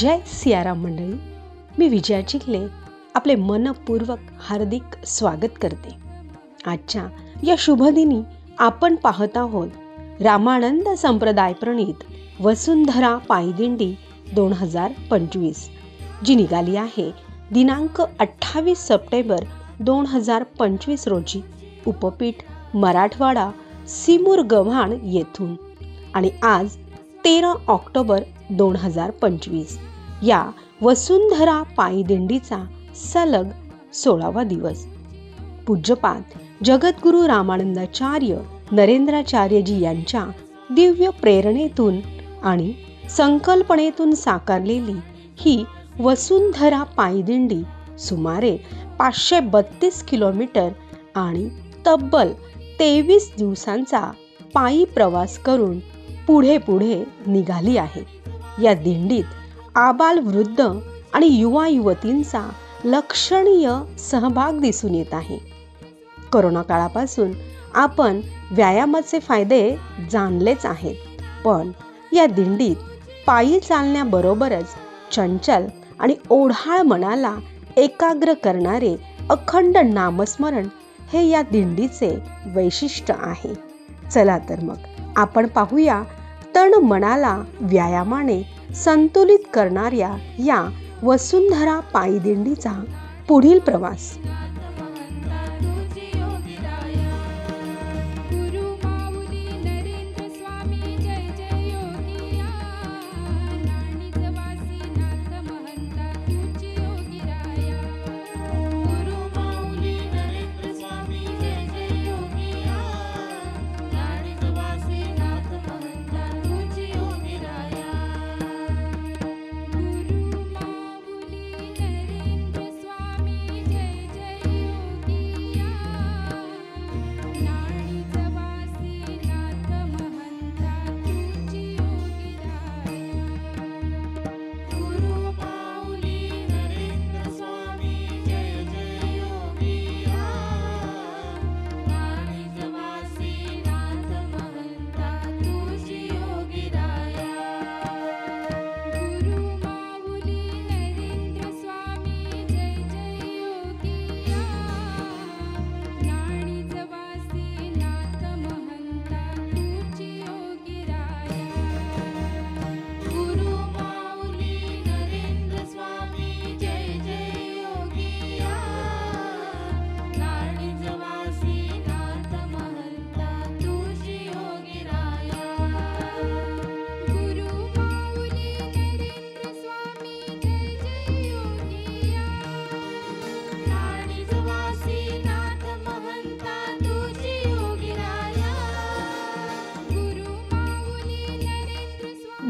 जय सियाराम मंडळी, मी विजया चिखले आपले मनपूर्वक हार्दिक स्वागत करते। आजच्या या शुभदिनी आपण पाहत आहोत रामानंद संप्रदाय प्रणीत वसुंधरा पायदिंडी 2025 जी निघाली आहे दिनांक 28 सप्टेंबर 2025 रोजी उपपीठ मराठवाडा सिमूर गव्हाण येथून आणि आज 13 ऑक्टोबर 2025 या वसुंधरा पायदिंडीचा सलग 16वा दिवस। पूज्यपाद जगद्गुरु रामानंदाचार्य नरेंद्राचार्यजी यांच्या दिव्य प्रेरणेतून आणि संकल्पनेतून साकारलेली ही वसुंधरा पायदिंडी सुमारे 532 किलोमीटर आणि तब्बल 23 दिवसांचा पायी प्रवास करून पुढे निघाली आहे। या दिंडीत आबाल वृद्ध आणि युवा युवतींचा लक्षणीय सहभाग दिसून येत आहे। कोरोना काळापासून आपण व्यायामाचे फायदे जाणलेच आहेत, पण या दिंडीत पायी चालण्याबरोबरच चंचल आणि ओढाळ मनाला एकाग्र करणारे अखंड नामस्मरण हे या दिंडीचे वैशिष्ट्य आहे। चला तर मग आपण पाहूया तन मनाला व्यायामाने संतुलित करणाऱ्या या वसुंधरा पायदिंडीचा पुढील प्रवास।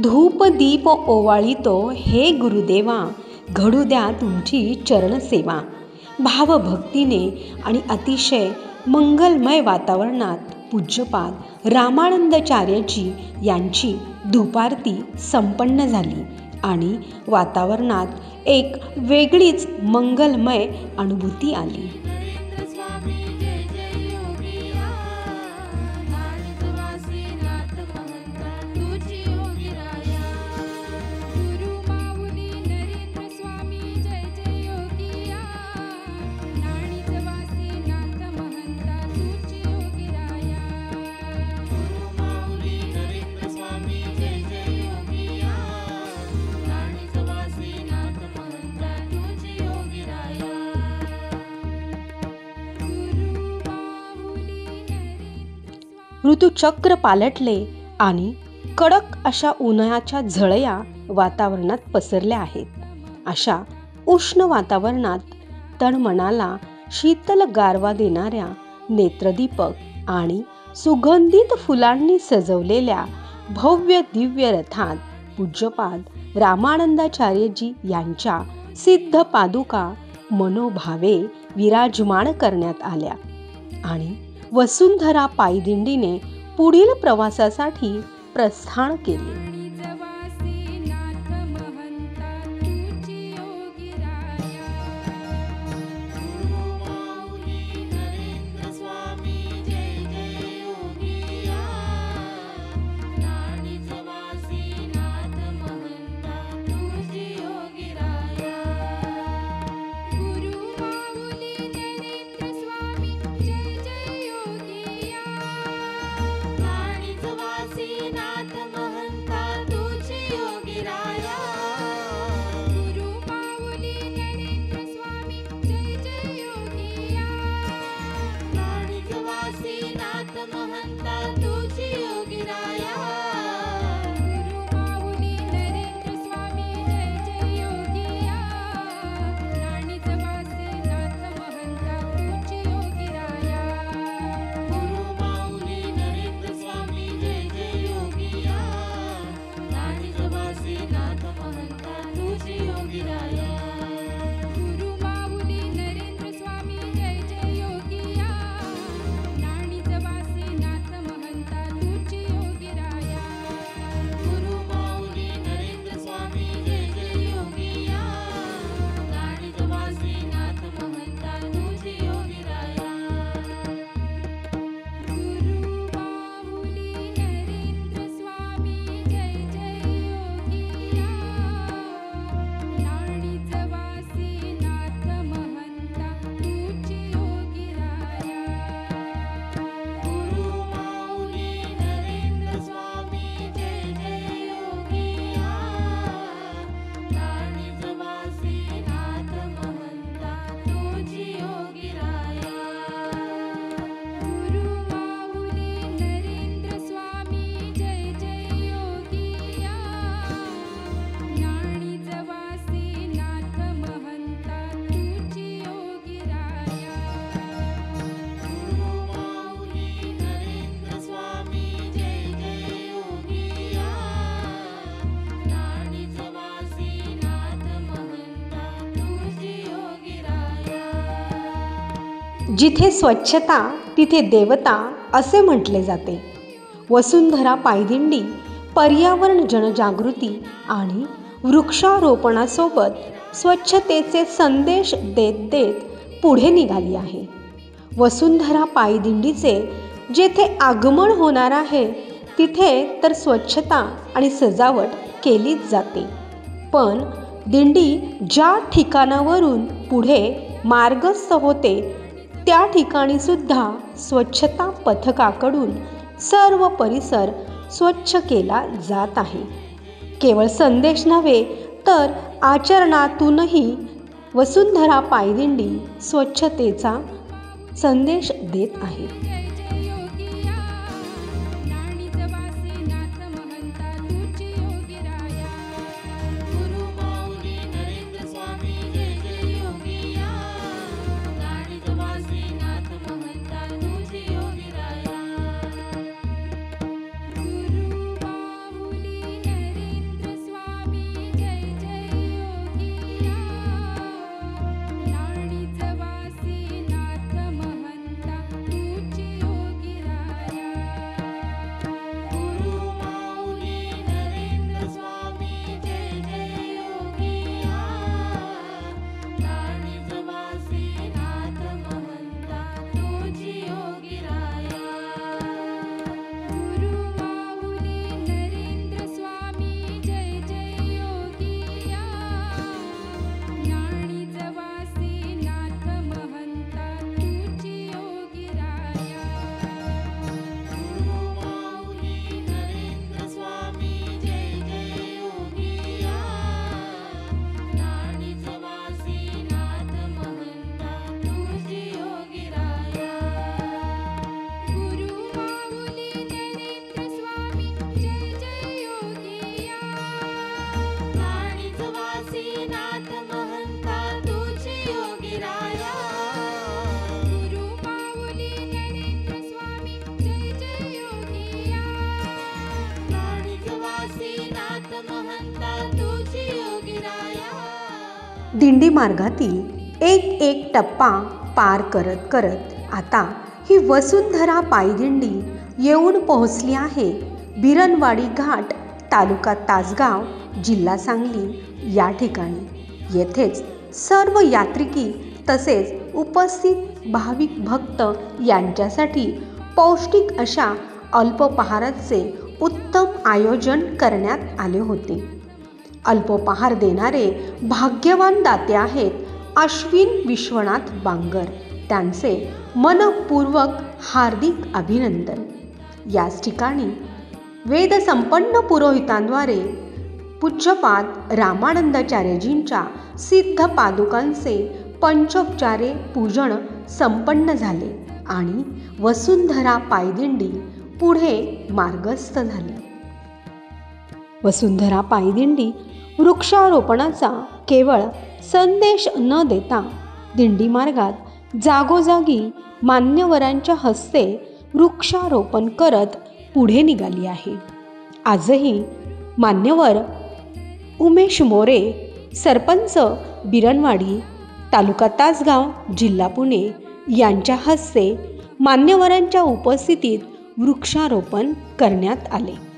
धूप दीप ओवाळितो हे गुरुदेवा, घडू द्या तुमची चरणसेवा। भावभक्तीने आणि अतिशय मंगलमय वातावरणात पूज्यपाद रामानंदाचार्यजी यांची धूपारती संपन्न झाली आणि वातावरणात एक वेगळीच मंगलमय अनुभूती आली। ऋतुचक्र पालटले आणि कडक अशा उन्हाच्या झळया वातावरणात पसरल्या आहेत। अशा उष्ण वातावरणात तन मनाला शीतल गारवा देणाऱ्या नेत्रदीपक आणि सुगंधित फुलांनी सजवलेल्या भव्य दिव्य रथात पूज्यपाद रामानंदाचार्यजी यांच्या सिद्ध पादुका मनोभावे विराजमान करण्यात आल्या आणि वसुंधरा पायदिंडीने पुढील प्रवासासाठी प्रस्थान केले। Jio महंता तुझी योगीराया गुरु माऊली नरेंद्र स्वामी जय जय योगिया राणीच वासे नाथ महंता तुझी योगीराया गुरु माऊली नरेंद्र स्वामी जय जय योगिया राणीच वासे नाथ महंता तुझी योगीराया गुरु माऊली नरेंद्र स्वामी जय जय योगिया राणीच वासे नाथ महंता तुझी योगीराया गुरु माऊली नरेंद्र स्वामी जय जय योगिया राणीच वासे नाथ महंता तुझी योगीराया गुरु माऊली नरेंद्र स्वामी जय जय योगिया राणीच वासे नाथ महंता तुझी योगीराया गुरु माऊली नरेंद्र स्वामी जय जय योगिया राणीच वासे नाथ महंता तुझी योगीराया गुरु माऊली नरेंद्र स्वामी जय जय योगिया राणीच वासे नाथ महंता तुझी योगीराया गुरु माऊली नरेंद्र स्वामी जय जय योगिया राणीच वासे नाथ महंता तुझी योगीराया जिथे स्वच्छता तिथे देवता असे म्हटले जाते. वसुंधरा पायदिंडी पर्यावरण जनजागृती आणि वृक्षारोपणासोबत स्वच्छतेचे संदेश देत देत पुढे निघाली आहे. वसुंधरा पायदिंडीचे जेथे आगमन होणार आहे तिथे तर स्वच्छता आणि सजावट केलीच जाते, पण दिंडी ज्या ठिकाणावरून पुढे मार्गस्थ होते त्या ठिकाणी सुद्धा स्वच्छता पथकाकडून सर्व परिसर स्वच्छ केला जात आहे. केवळ संदेश नव्हे तर आचरणातूनही वसुंधरा पायदिंडी स्वच्छतेचा संदेश देत आहे. जय जय योगिया राणीच वासे नाथ महंता तुझी योगीराया गुरु माऊली नरेंद्र स्वामी जय जय योगिया राणीच वासे नाथ महंता तुझी योगीराया गुरु माऊली नरेंद्र स्वामी जय जय योगिया राणीच वासे नाथ महंता तुझी योगीराया गुरु माऊली नरेंद्र स्वामी जय जय योगिया राणीच वासे नाथ महंता तुझी योगीराया गुरु माऊली नरेंद्र स्वामी जय जय योगिया राणीच वासे नाथ महंता तुझी योगीराया गुरु माऊली नरेंद्र स्वामी जय जय योगिया राणीच वासे नाथ महंता तुझी योगीराया गुरु माऊली नरेंद्र स्वामी जय जय योगिया राणीच वासे नाथ महंता तुझी योगीराया गुरु माऊली नरेंद्र स्वामी जय जय योगिया राणीच वासे नाथ महंता तुझी योगीराया दिंडी मार्गातील एक एक टप्पा पार करत करत आता ही वसुंधरा पायदिंडी येऊन पोहोचली आहे बिरनवाडी घाट, तालुका तासगाव, जिल्हा सांगली या ठिकाणी. येथेच सर्व यात्रिकी तसेच उपस्थित भाविक भक्त यांच्यासाठी पौष्टिक अशा अल्पोपहाराचे उत्तम आयोजन करण्यात आले होते. अल्पोपहार देणारे भाग्यवान दाते आहेत अश्विन विश्वनाथ बांगर. त्यांचे मनपूर्वक हार्दिक अभिनंदन. याच ठिकाणी वेदसंपन्न पुरोहितांद्वारे पूज्यपाद रामानंदाचार्यजींच्या सिद्ध पादुकांचे पंचोपचारे पूजन संपन्न झाले. आणि वसुंधरा पायदिंडी पुढे मार्गस्थ झाली. वसुंधरा पायदिंडी वृक्षारोपणाचा केवळ संदेश न देता दिंडी मार्गात जागोजागी मान्यवरांच्या हस्ते वृक्षारोपण करत पुढे निघाली आहे. आजही मान्यवर उमेश मोरे, सरपंच बिरनवाडी, तालुका तासगाव, जिल्हा पुणे यांच्या हस्ते मान्यवरांच्या उपस्थितीत वृक्षारोपण करण्यात आले.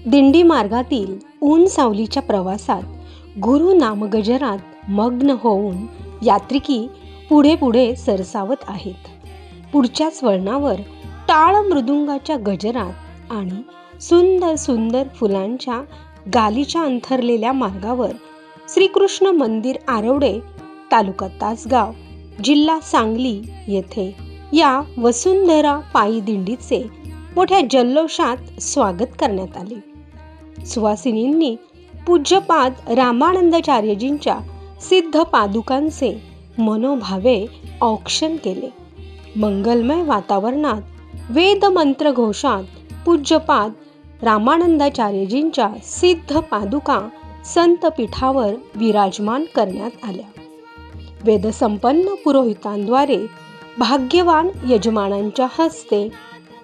दिंडी मार्गातील ऊन सावलीच्या प्रवासात गुरु नामगजरात मग्न होऊन यात्रिकी पुढे पुढे सरसावत आहेत. पुढच्याच वळणावर टाळ मृदुंगाच्या गजरात आणि सुंदर सुंदर फुलांच्या गालीच्या अंथरलेल्या मार्गावर श्रीकृष्ण मंदिर आरवडे, तालुका तासगाव, जिल्हा सांगली येथे या वसुंधरा पायी दिंडीचे मोठ्या जल्लोषात स्वागत करण्यात आले. सुवासिनींनी पूज्यपाद रामानंदाचार्यजींच्या सिद्ध पादुकांचे मनोभावे औक्षण केले. मंगलमय वातावरणात वेद मंत्र घोषात पूज्यपाद रामानंदाचार्यजींच्या सिद्ध पादुका संत पीठावर विराजमान करण्यात आल्या. वेदसंपन्न पुरोहितांद्वारे भाग्यवान यजमानांच्या हस्ते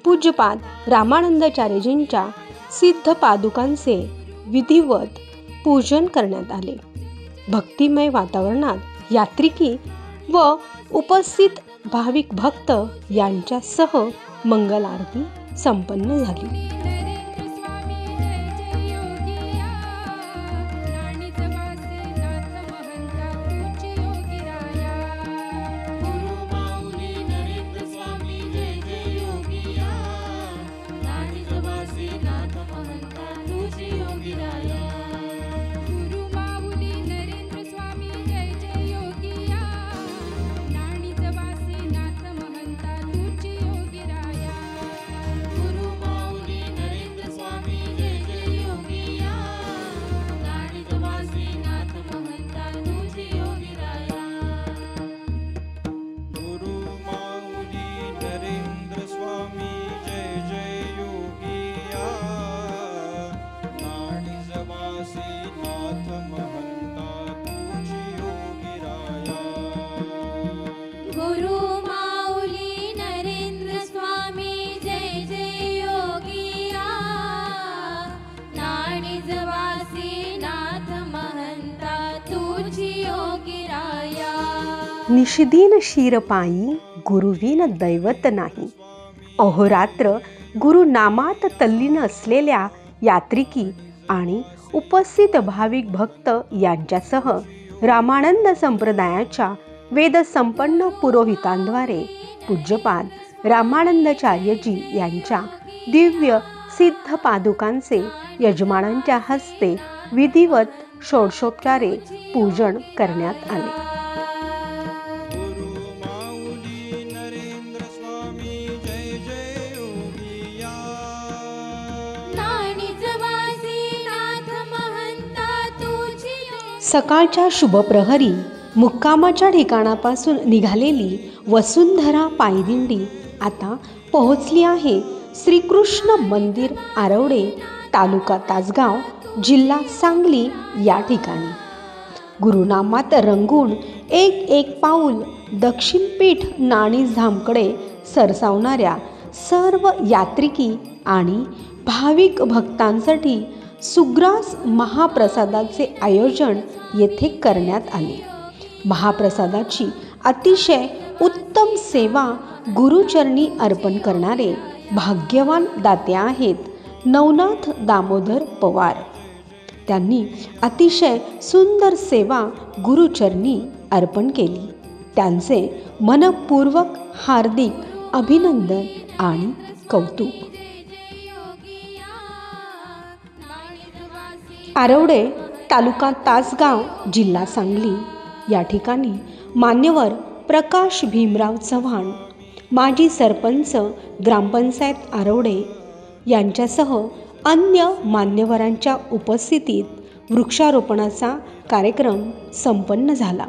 पूज्यपाद रामानंदाचार्यजींच्या सिद्ध पादुकांचे विधिवत पूजन करण्यात आले. भक्तिमय वातावरणात यात्रिकी व उपस्थित भाविक भक्त यांच्यासह मंगल आरती संपन्न झाली. निषिदीन शिरपायी गुरुविन दैवत नाही. अहोरात्र गुरुनामात तल्लीन असलेल्या यात्रिकी आणि उपस्थित भाविक भक्त यांच्यासह रामानंद संप्रदायाच्या वेदसंपन्न पुरोहितांद्वारे पूज्यपाद रामानंदाचार्यजी यांच्या दिव्य सिद्ध पादुकांचे यजमानांच्या हस्ते विधिवत षोडशोपचारे पूजन करण्यात आले. सकाळच्या शुभप्रहरी मुक्कामाच्या ठिकाणापासून निघालेली वसुंधरा पायदिंडी आता पोहोचली आहे श्रीकृष्ण मंदिर आरवडे, तालुका तासगाव, जिल्हा सांगली या ठिकाणी. गुरुनामात रंगून एक एक पाऊल दक्षिण पीठ नाणीधामकडे सरसावणाऱ्या सर्व यात्रिकी आणि भाविक भक्तांसाठी सुग्रास महाप्रसादाचे आयोजन येथे करण्यात आले. महाप्रसादाची अतिशय उत्तम सेवा गुरुचरणी अर्पण करणारे भाग्यवान दाते आहेत नवनाथ दामोदर पवार. त्यांनी अतिशय सुंदर सेवा गुरुचरणी अर्पण केली. त्यांचे मनपूर्वक हार्दिक अभिनंदन आणि कौतुक. आरवडे, तालुका तासगाव, जिल्हा सांगली या ठिकाणी मान्यवर प्रकाश भीमराव चव्हाण, माजी सरपंच ग्रामपंचायत आरवडे यांच्यासह अन्य मान्यवरांच्या उपस्थितीत वृक्षारोपणाचा कार्यक्रम संपन्न झाला.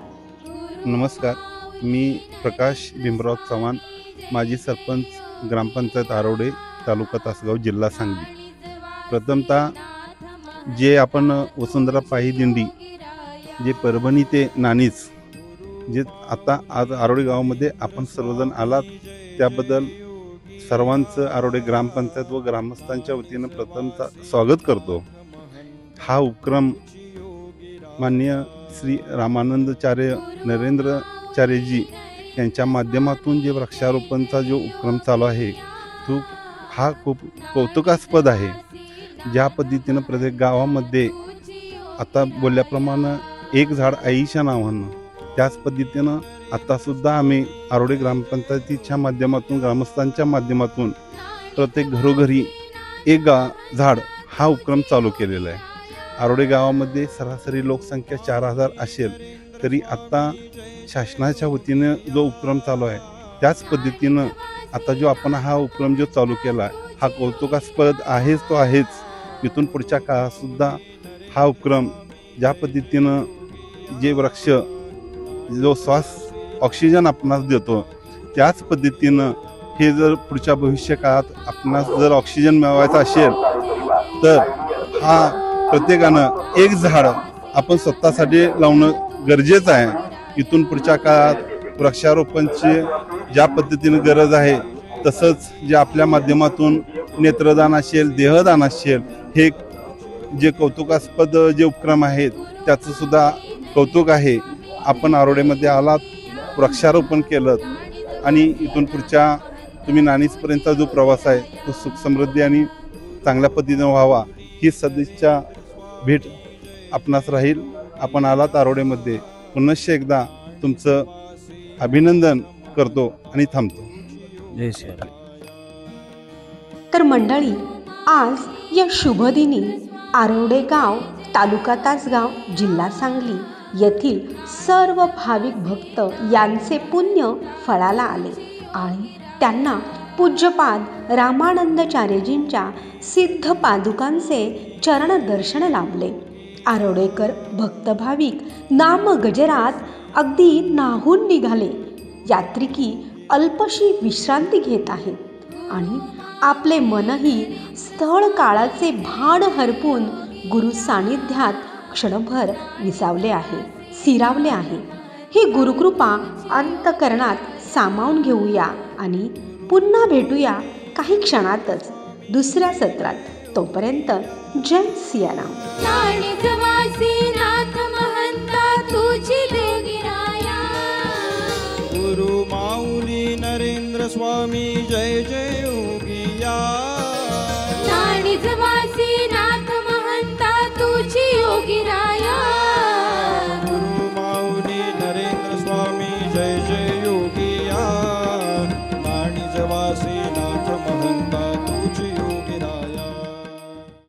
नमस्कार, मी प्रकाश भीमराव चव्हाण, माजी सरपंच ग्रामपंचायत आरवडे, तालुका तासगाव, जिल्हा सांगली. प्रथमतः जे आपण वसुंधरा पायी दिंडी जे परभणी ते नाणीज जे आता आज आरोडे गावामध्ये आपण सर्वजण आलात त्याबद्दल सर्वांचं आरोडे ग्रामपंचायत व ग्रामस्थांच्या वतीनं प्रथमतः स्वागत करतो. हा उपक्रम माननीय श्री रामानंदाचार्य नरेंद्रचार्यजी यांच्या माध्यमातून जे वृक्षारोपणचा जो उपक्रम चालू आहे तो हा खूप कौतुकास्पद आहे. ज्या पद्धतीनं प्रत्येक गावामध्ये आता बोलल्याप्रमाणे एक झाड आईच्या नावानं, त्याच पद्धतीनं आतासुद्धा आम्ही आरोडे ग्रामपंचायतीच्या माध्यमातून ग्रामस्थांच्या माध्यमातून प्रत्येक घरोघरी एक झाड हा उपक्रम चालू केलेला आहे. आरोडे गावामध्ये सरासरी लोकसंख्या 4000 असेल तरी आता शासनाच्या वतीनं जो उपक्रम चालू आहे त्याच पद्धतीनं आता जो आपण हा उपक्रम जो चालू केला आहे हा कौतुकास्पद आहेच तो आहेच. इथून पुढच्या काळातसुद्धा हा उपक्रम ज्या पद्धतीनं जे वृक्ष जो श्वास ऑक्सिजन आपणास देतो त्याच पद्धतीनं हे जर पुढच्या भविष्य काळात आपणास जर ऑक्सिजन मिळवायचा असेल तर हा प्रत्येकानं एक झाड आपण स्वतःसाठी लावणं गरजेचं आहे. इथून पुढच्या काळात वृक्षारोपणचे ज्या पद्धतीने गरज आहे तसंच जे आपल्या माध्यमातून नेत्रदान असेल, देहदान असेल, हे जे कौतुकास्पद जे उपक्रम आहेत त्याचं सुद्धा कौतुक आहे. आपण आरोडेमध्ये आलात, वृक्षारोपण केलं आणि इथून पुढच्या तुम्ही नाणीजपर्यंतचा जो प्रवास आहे तो सुख समृद्धी आणि चांगल्या पद्धतीने व्हावा ही सदिच्छा भेट आपणास राहील. आपण आलात आरोडेमध्ये, पुनश्च एकदा तुमचं अभिनंदन करतो आणि थांबतो. जय श्रीराम. तर मंडळी, आज या शुभदिनी आरवडे गाव, तालुका तासगाव, जिल्हा सांगली येथील सर्व भाविक भक्त यांचे पुण्य फळाला आले आणि त्यांना पूज्यपाद रामानंदाचार्यजींच्या सिद्ध पादुकांचे चरणदर्शन लाभले. आरोडेकर भक्त भाविक नाम गजरात अगदी नाहून निघाले. यात्रिकी अल्पशी विश्रांती घेत आहेत आणि आपले मनही स्थळ काळाचे भान हरपून गुरु सानिध्यात क्षणभर विसावले आहे, स्थिरावले आहे. ही गुरुकृपा अंतकरणात सामावून घेऊया आणि पुन्हा भेटूया काही क्षणातच दुसऱ्या सत्रात. तोपर्यंत जय सियाराम. नाणीजवासी नाथ महंता तुझी देगिराया. गुरु माऊली नरेंद्र स्वामी जय जय